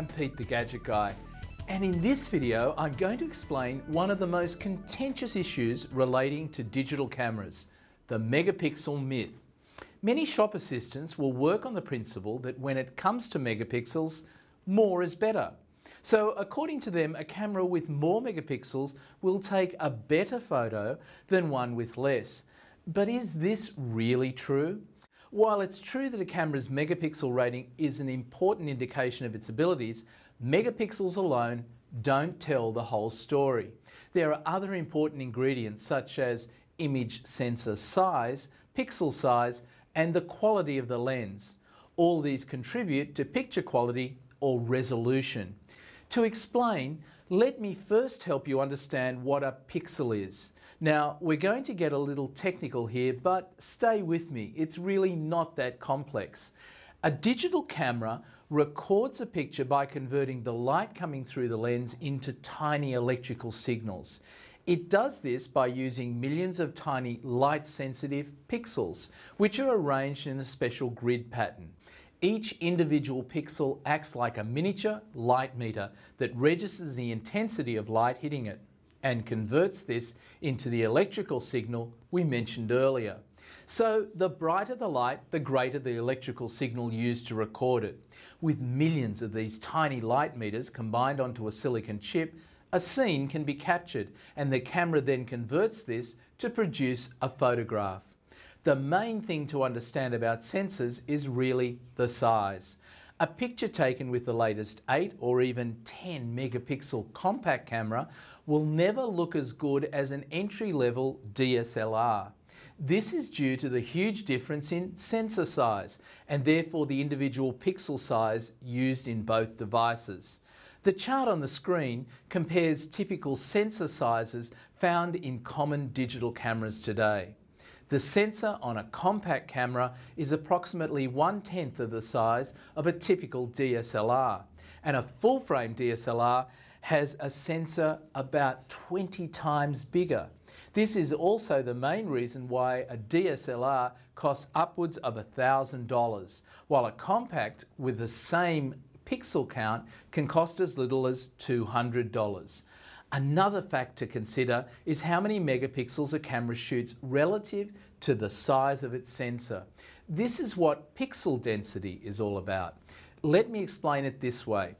I'm Pete the Gadget Guy, and in this video I'm going to explain one of the most contentious issues relating to digital cameras, the megapixel myth. Many shop assistants will work on the principle that when it comes to megapixels, more is better. So according to them, a camera with more megapixels will take a better photo than one with less. But is this really true? While it's true that a camera's megapixel rating is an important indication of its abilities, megapixels alone don't tell the whole story. There are other important ingredients such as image sensor size, pixel size, and the quality of the lens. All these contribute to picture quality or resolution. To explain, let me first help you understand what a pixel is. Now, we're going to get a little technical here, but stay with me. It's really not that complex. A digital camera records a picture by converting the light coming through the lens into tiny electrical signals. It does this by using millions of tiny light-sensitive pixels, which are arranged in a special grid pattern. Each individual pixel acts like a miniature light meter that registers the intensity of light hitting it and converts this into the electrical signal we mentioned earlier. So the brighter the light, the greater the electrical signal used to record it. With millions of these tiny light meters combined onto a silicon chip, a scene can be captured, and the camera then converts this to produce a photograph. The main thing to understand about sensors is really the size. A picture taken with the latest 8 or even 10 megapixel compact camera will never look as good as an entry-level DSLR. This is due to the huge difference in sensor size and therefore the individual pixel size used in both devices. The chart on the screen compares typical sensor sizes found in common digital cameras today. The sensor on a compact camera is approximately 1/10 of the size of a typical DSLR, and a full-frame DSLR has a sensor about 20 times bigger. This is also the main reason why a DSLR costs upwards of $1,000, while a compact with the same pixel count can cost as little as $200. Another fact to consider is how many megapixels a camera shoots relative to the size of its sensor. This is what pixel density is all about. Let me explain it this way.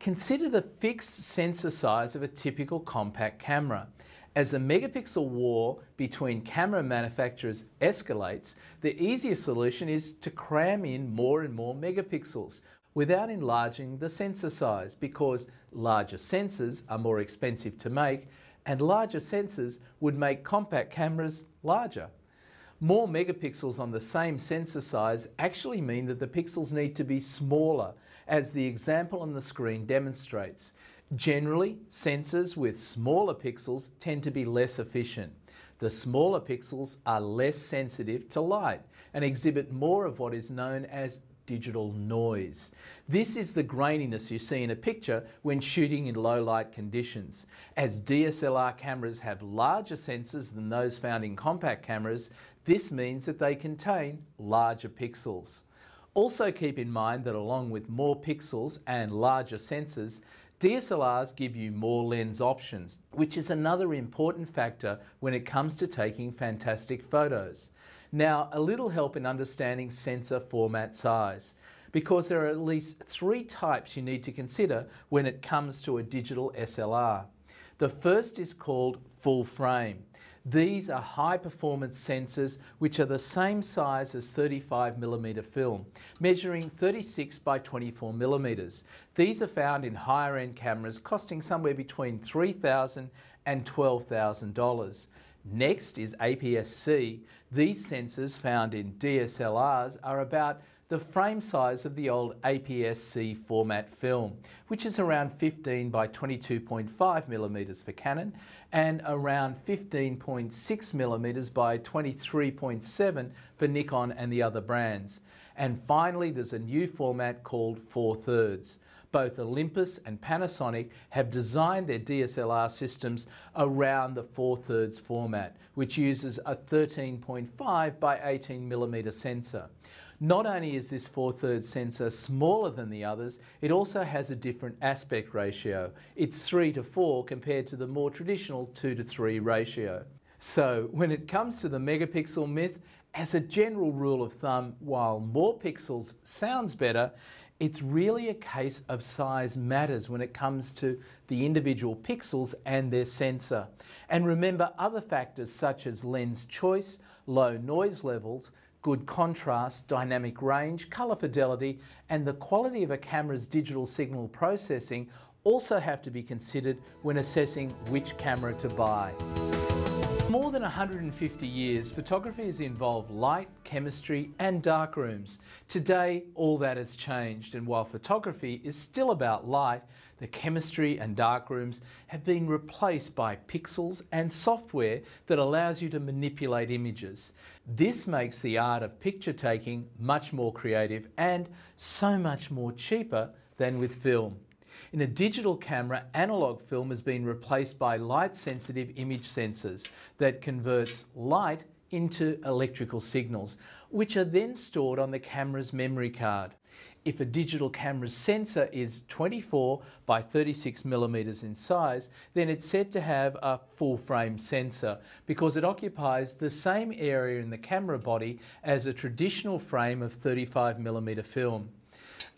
Consider the fixed sensor size of a typical compact camera. As the megapixel war between camera manufacturers escalates, the easiest solution is to cram in more and more megapixels without enlarging the sensor size, because larger sensors are more expensive to make and larger sensors would make compact cameras larger. More megapixels on the same sensor size actually mean that the pixels need to be smaller, as the example on the screen demonstrates. Generally, sensors with smaller pixels tend to be less efficient. The smaller pixels are less sensitive to light and exhibit more of what is known as digital noise. This is the graininess you see in a picture when shooting in low light conditions. As DSLR cameras have larger sensors than those found in compact cameras, this means that they contain larger pixels. Also keep in mind that along with more pixels and larger sensors, DSLRs give you more lens options, which is another important factor when it comes to taking fantastic photos. Now, a little help in understanding sensor format size, because there are at least 3 types you need to consider when it comes to a digital SLR. The first is called full frame. These are high performance sensors which are the same size as 35mm film, measuring 36 by 24 millimeters. These are found in higher end cameras costing somewhere between $3,000 and $12,000. Next is APS-C. These sensors found in DSLRs are about the frame size of the old APS-C format film, which is around 15 by 22.5 millimeters for Canon and around 15.6 millimeters by 23.7 for Nikon and the other brands. And finally, there's a new format called 4/3. Both Olympus and Panasonic have designed their DSLR systems around the 4/3 format, which uses a 13.5 by 18 millimeter sensor. Not only is this 4/3 sensor smaller than the others, it also has a different aspect ratio. It's 3:4 compared to the more traditional 2:3 ratio. So when it comes to the megapixel myth, as a general rule of thumb, while more pixels sounds better, it's really a case of size matters when it comes to the individual pixels and their sensor. And remember other factors such as lens choice, low noise levels, good contrast, dynamic range, colour fidelity, and the quality of a camera's digital signal processing also have to be considered when assessing which camera to buy. For more than 150 years, photography has involved light, chemistry and darkrooms. Today, all that has changed, and while photography is still about light, the chemistry and darkrooms have been replaced by pixels and software that allows you to manipulate images. This makes the art of picture taking much more creative and so much more cheaper than with film. In a digital camera, analog film has been replaced by light-sensitive image sensors that converts light into electrical signals, which are then stored on the camera's memory card. If a digital camera's sensor is 24 by 36 millimeters in size, then it's said to have a full-frame sensor because it occupies the same area in the camera body as a traditional frame of 35 millimeter film.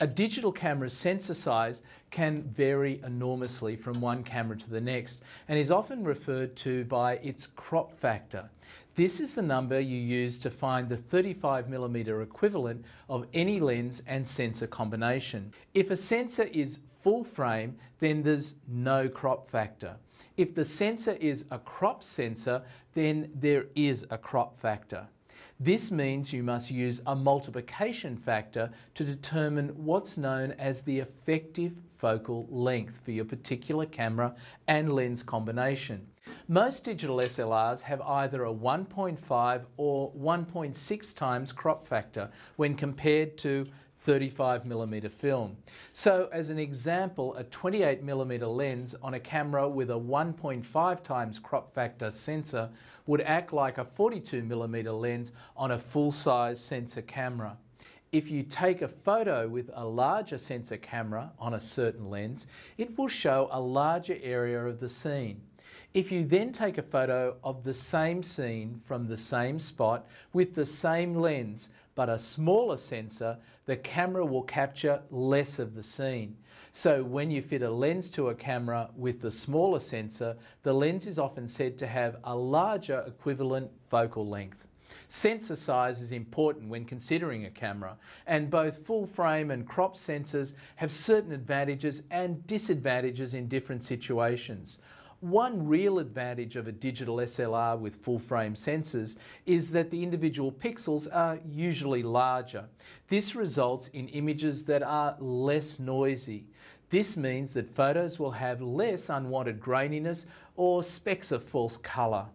A digital camera's sensor size can vary enormously from one camera to the next and is often referred to by its crop factor. This is the number you use to find the 35 millimeter equivalent of any lens and sensor combination. If a sensor is full frame, then there's no crop factor. If the sensor is a crop sensor, then there is a crop factor. This means you must use a multiplication factor to determine what's known as the effective focal length for your particular camera and lens combination. Most digital SLRs have either a 1.5 or 1.6 times crop factor when compared to 35 millimeter film. So as an example, a 28 millimeter lens on a camera with a 1.5 times crop factor sensor would act like a 42 millimeter lens on a full-size sensor camera. If you take a photo with a larger sensor camera on a certain lens, it will show a larger area of the scene. If you then take a photo of the same scene from the same spot with the same lens but a smaller sensor, the camera will capture less of the scene. So when you fit a lens to a camera with the smaller sensor, the lens is often said to have a larger equivalent focal length. Sensor size is important when considering a camera, and both full frame and crop sensors have certain advantages and disadvantages in different situations. One real advantage of a digital SLR with full frame sensors is that the individual pixels are usually larger. This results in images that are less noisy. This means that photos will have less unwanted graininess or specks of false colour.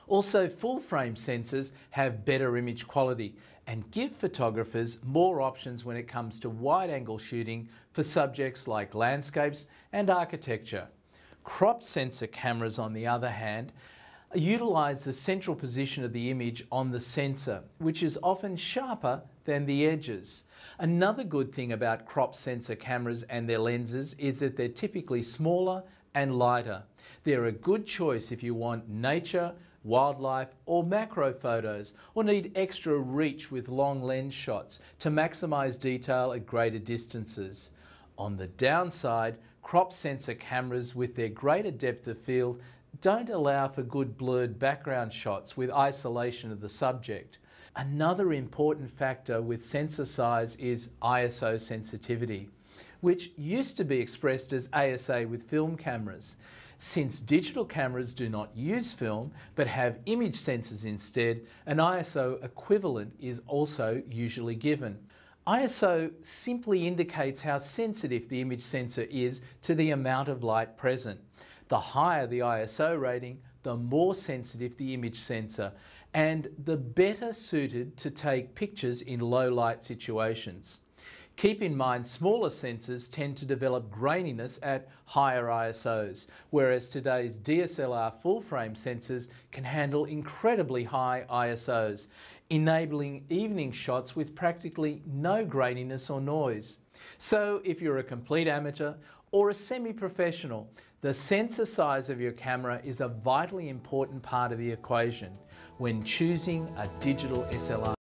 Also, full frame sensors have better image quality and give photographers more options when it comes to wide angle shooting for subjects like landscapes and architecture. Crop sensor cameras, on the other hand, utilise the central position of the image on the sensor, which is often sharper than the edges. Another good thing about crop sensor cameras and their lenses is that they're typically smaller and lighter. They're a good choice if you want nature, wildlife or macro photos, or need extra reach with long lens shots to maximise detail at greater distances. On the downside, crop sensor cameras with their greater depth of field don't allow for good blurred background shots with isolation of the subject. Another important factor with sensor size is ISO sensitivity, which used to be expressed as ASA with film cameras. Since digital cameras do not use film but have image sensors instead, an ISO equivalent is also usually given. ISO simply indicates how sensitive the image sensor is to the amount of light present. The higher the ISO rating, the more sensitive the image sensor, and the better suited to take pictures in low light situations. Keep in mind, smaller sensors tend to develop graininess at higher ISOs, whereas today's DSLR full-frame sensors can handle incredibly high ISOs. enabling evening shots with practically no graininess or noise. So if you're a complete amateur or a semi-professional, the sensor size of your camera is a vitally important part of the equation when choosing a digital SLR.